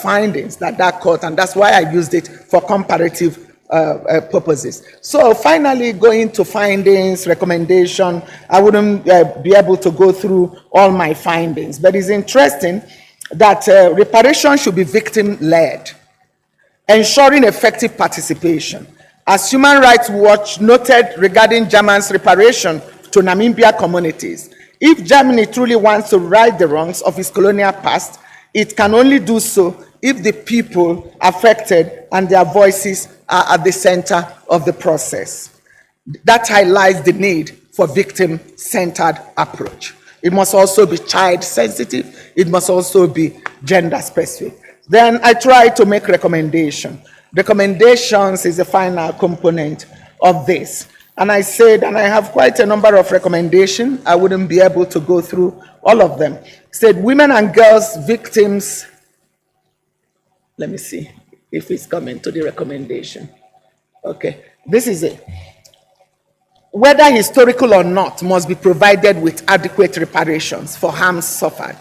findings that court, and that's why I used it for comparative purposes. So finally, going to findings, recommendation, I wouldn't be able to go through all my findings, but it's interesting that reparation should be victim-led, ensuring effective participation. As Human Rights Watch noted regarding Germany's reparation to Namibia communities, if Germany truly wants to right the wrongs of its colonial past, it can only do so if the people affected and their voices are at the center of the process. That highlights the need for victim-centered approach. It must also be child-sensitive. It must also be gender-specific. Then I try to make recommendations. Recommendations is the final component of this. And I said, and I have quite a number of recommendations. I wouldn't be able to go through all of them. Said women and girls victims. Let me see if it's coming to the recommendation. Okay, this is it. Whether historical or not, must be provided with adequate reparations for harms suffered.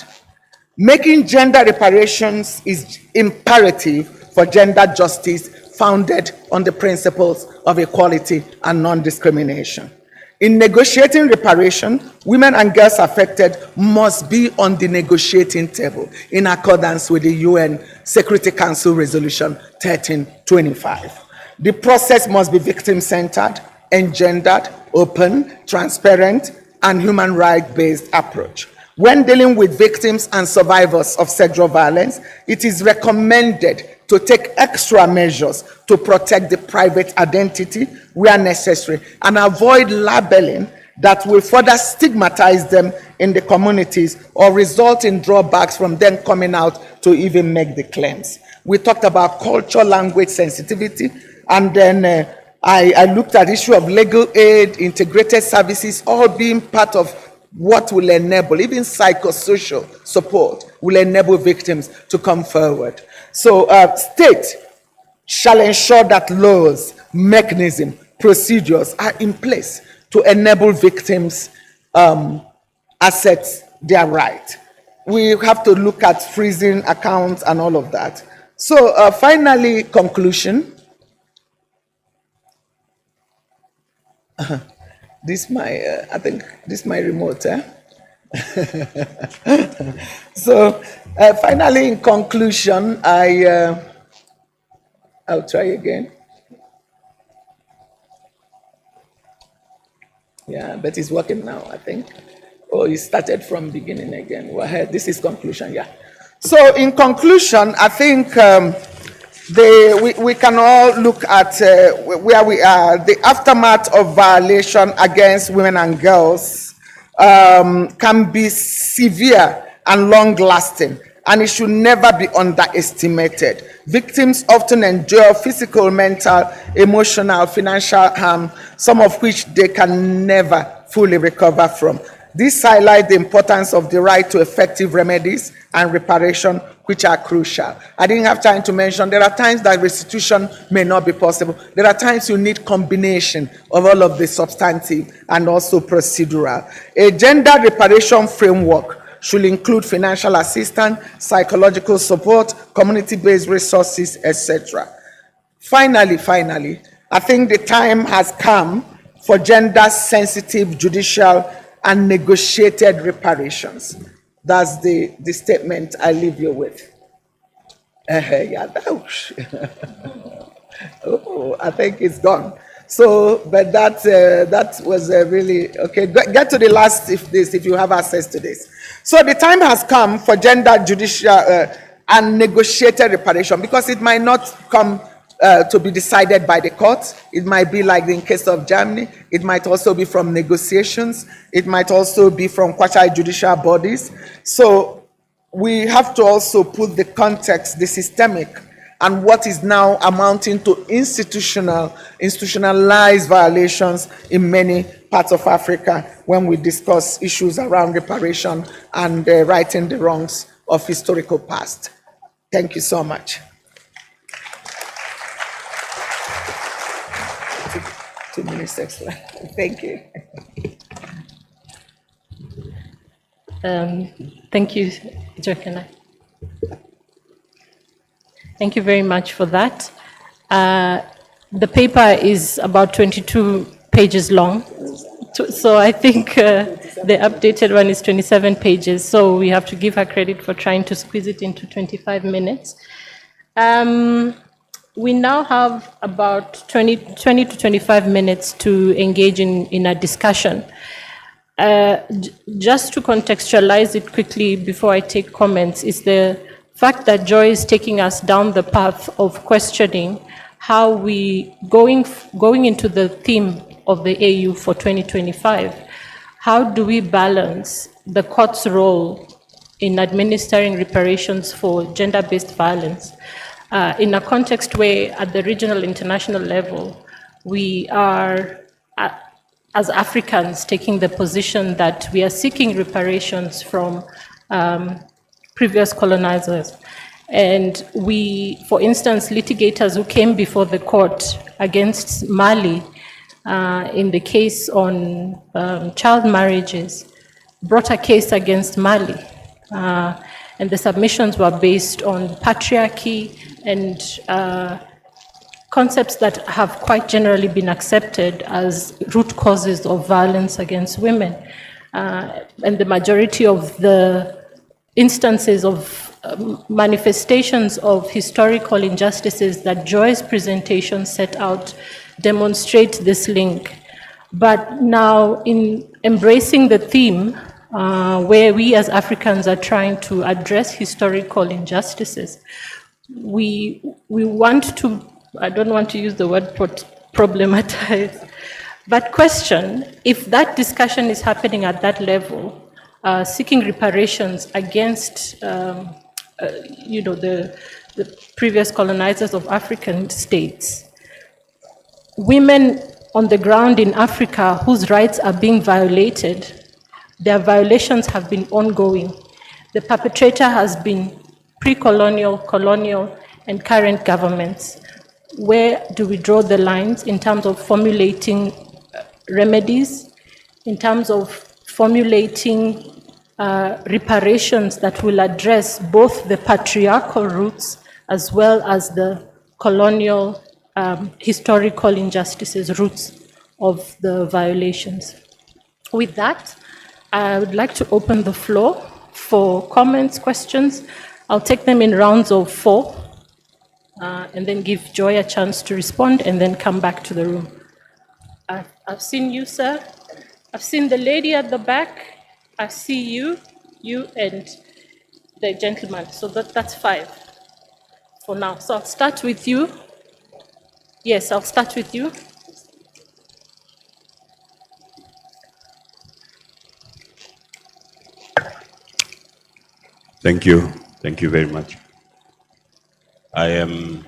Making gender reparations is imperative for gender justice founded on the principles of equality and non-discrimination. In negotiating reparation, women and girls affected must be on the negotiating table in accordance with the UN Security Council Resolution 1325. The process must be victim-centered, engendered, open, transparent, and human rights-based approach. When dealing with victims and survivors of sexual violence, it is recommended to take extra measures to protect the private identity where necessary and avoid labeling that will further stigmatize them in the communities or result in drawbacks from them coming out to even make the claims. We talked about culture, language sensitivity, and then I looked at the issue of legal aid, integrated services, all being part of what will enable, even psychosocial support will enable victims to come forward. So state shall ensure that laws, mechanisms, procedures are in place to enable victims assert their right. We have to look at freezing accounts and all of that. So finally, conclusion. This my, I think this my remote. So finally, in conclusion, I'll try again. Yeah, but it's working now, I think. Oh, it started from beginning again. Well, this is conclusion, yeah. So in conclusion, I think we can all look at where we are. The aftermath of violation against women and girls can be severe and long-lasting and it should never be underestimated. Victims often endure physical, mental, emotional, financial harm, some of which they can never fully recover from. This highlights the importance of the right to effective remedies and reparation, which are crucial. I didn't have time to mention, there are times that restitution may not be possible. There are times you need combination of all of the substantive and also procedural. A gender reparation framework should include financial assistance, psychological support, community-based resources, etc. Finally, I think the time has come for gender-sensitive judicial and negotiated reparations. That's the statement I leave you with. Yeah, oh, I think it's gone. So, but that was really okay. Get to the last if you have access to this. So the time has come for gender judicial and negotiated reparation, because it might not come to be decided by the court. It might be like in case of Germany. It might also be from negotiations. It might also be from quasi-judicial bodies. So we have to also put the context, the systemic, and what is now amounting to institutionalized violations in many parts of Africa when we discuss issues around reparation and righting the wrongs of historical past. Thank you so much. 2 minutes extra. Thank you. Thank you, Jokana. Thank you very much for that. The paper is about 22 pages long. So I think the updated one is 27 pages. So we have to give her credit for trying to squeeze it into 25 minutes. We now have about 20 to 25 minutes to engage in a discussion. Just to contextualize it quickly before I take comments, is the fact that Joy is taking us down the path of questioning how we, going into the theme of the AU for 2025, how do we balance the court's role in administering reparations for gender-based violence in a context where at the regional international level, we are, as Africans, taking the position that we are seeking reparations from previous colonizers. And we, for instance, litigators who came before the court against Mali in the case on child marriages, brought a case against Mali. And the submissions were based on patriarchy and concepts that have quite generally been accepted as root causes of violence against women. And the majority of the instances of manifestations of historical injustices that Joy's presentation set out demonstrate this link. But now, in embracing the theme, where we as Africans are trying to address historical injustices, we want to, I don't want to use the word problematize, but question if that discussion is happening at that level, seeking reparations against the previous colonizers of African states. Women on the ground in Africa whose rights are being violated, their violations have been ongoing. The perpetrator has been pre-colonial, colonial, and current governments. Where do we draw the lines in terms of formulating remedies, in terms of formulating reparations that will address both the patriarchal roots as well as the colonial historical injustices roots of the violations? With that, I would like to open the floor for comments, questions. I'll take them in rounds of 4 and then give Joy a chance to respond and then come back to the room. I've seen you, sir. I've seen the lady at the back. I see you and the gentleman. So that's 5 for now. So I'll start with you. Yes, I'll start with you. Thank you. Thank you very much. I am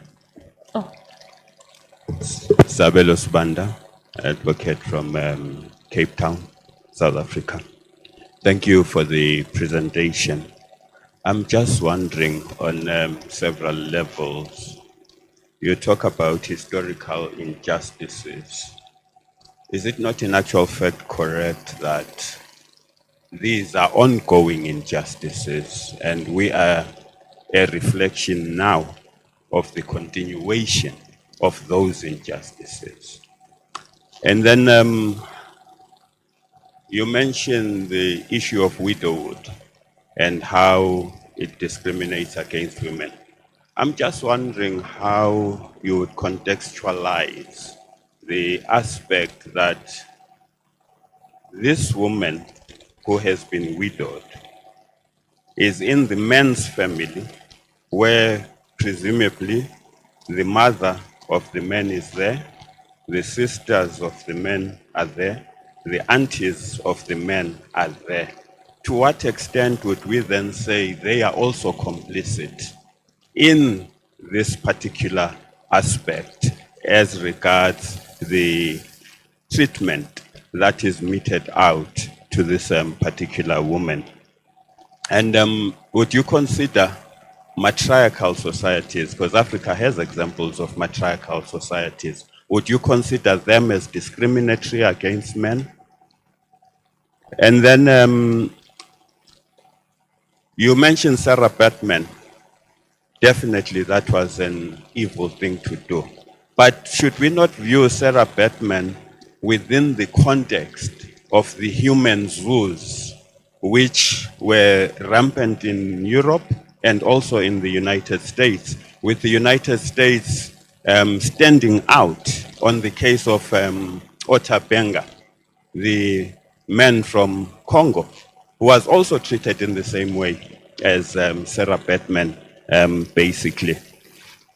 Sabelos Banda, advocate from Cape Town, South Africa. Thank you for the presentation. I'm just wondering on several levels. You talk about historical injustices. Is it not in actual fact correct that these are ongoing injustices and we are a reflection now of the continuation of those injustices? And then you mentioned the issue of widowhood and how it discriminates against women. I'm just wondering how you would contextualize the aspect that this woman who has been widowed is in the man's family, where presumably the mother of the man is there, the sisters of the men are there, the aunties of the men are there. To what extent would we then say they are also complicit in this particular aspect as regards the treatment that is meted out to this particular woman? And would you consider matriarchal societies, because Africa has examples of matriarchal societies, would you consider them as discriminatory against men? And then you mentioned Sarah Batman. Definitely that was an evil thing to do. But should we not view Sarah Batman within the context of the human zoos which were rampant in Europe and also in the United States, with the United States standing out on the case of Ota Benga, the man from Congo, who was also treated in the same way as Sarah Batman, basically.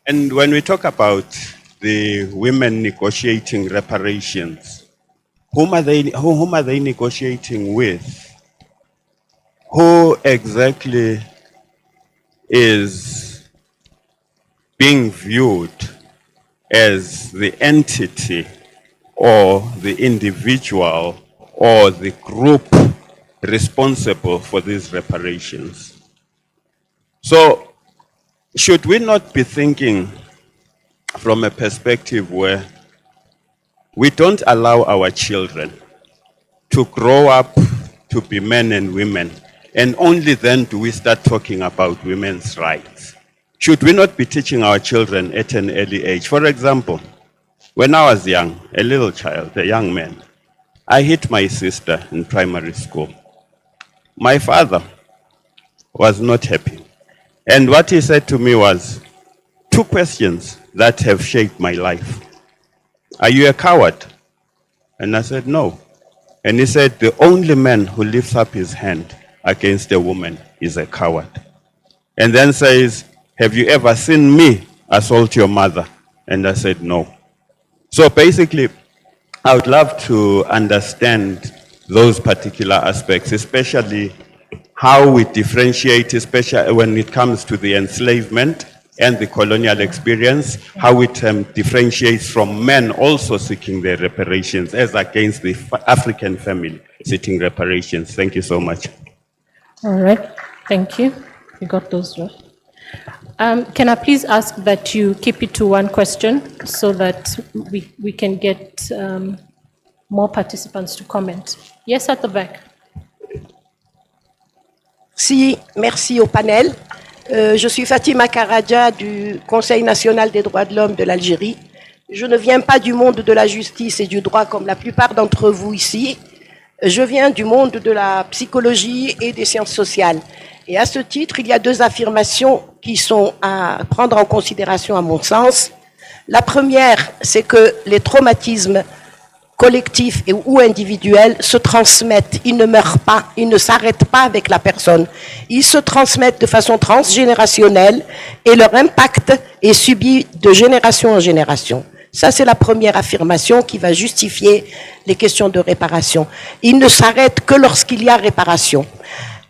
And when we talk about the women negotiating reparations, whom are they negotiating with? Who exactly is being viewed as the entity or the individual or the group responsible for these reparations? So, should we not be thinking from a perspective where we don't allow our children to grow up to be men and women, and only then do we start talking about women's rights? Should we not be teaching our children at an early age? For example, when I was young, a little child, a young man, I hit my sister in primary school. My father was not happy. And what he said to me was, two questions that have shaped my life. Are you a coward? And I said, no. And he said, the only man who lifts up his hand against a woman is a coward. And then says, have you ever seen me assault your mother? And I said, no. So basically, I would love to understand those particular aspects, especially how we differentiate, especially when it comes to the enslavement and the colonial experience, how it differentiates from men also seeking their reparations as against the African family seeking reparations. Thank you so much. All right, thank you. You got those right. Can I please ask that you keep it to one question so that we can get more participants to comment? Yes, at the back. Si, merci au panel. Je suis Fatima Karadja du Conseil national des droits de l'homme de l'Algérie. Je ne viens pas du monde de la justice et du droit comme la plupart d'entre vous ici. Je viens du monde de la psychologie et des sciences sociales. Et à ce titre, il y a deux affirmations qui sont à prendre en considération à mon sens. La première, c'est que les traumatismes collectifs ou individuels se transmettent, ils ne meurent pas, ils ne s'arrêtent pas avec la personne. Ils se transmettent de façon transgénérationnelle et leur impact est subi de génération en génération. Ça, c'est la première affirmation qui va justifier les questions de réparation. Ils ne s'arrêtent que lorsqu'il y a réparation.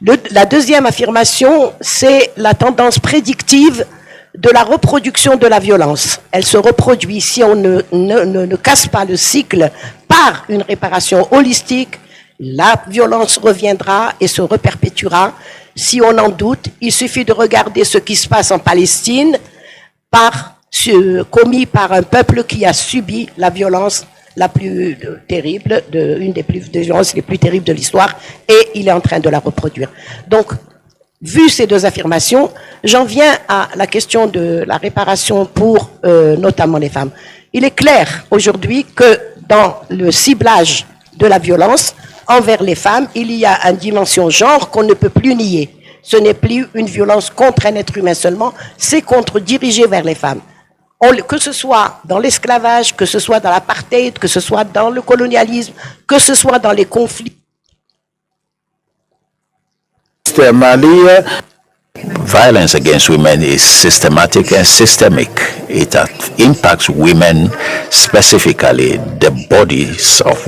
La deuxième affirmation, c'est la tendance prédictive de la reproduction de la violence. Elle se reproduit si on ne casse pas le cycle par une réparation holistique. La violence reviendra et se reperpétuera. Si on en doute, il suffit de regarder ce qui se passe en Palestine commis par un peuple qui a subi la violence la plus terrible, une des violences les plus terribles de l'histoire, et il est en train de la reproduire. Donc, vu ces deux affirmations, j'en viens à la question de la réparation pour notamment les femmes. Il est clair aujourd'hui que dans le ciblage de la violence envers les femmes, il y a une dimension genre qu'on ne peut plus nier. Ce n'est plus une violence contre un être humain seulement, c'est dirigé vers les femmes. Que ce soit dans l'esclavage, que ce soit dans l'apartheid, que ce soit dans le colonialisme, que ce soit dans les conflits. Violence against women is systematic and systemic. It impacts women, specifically the bodies of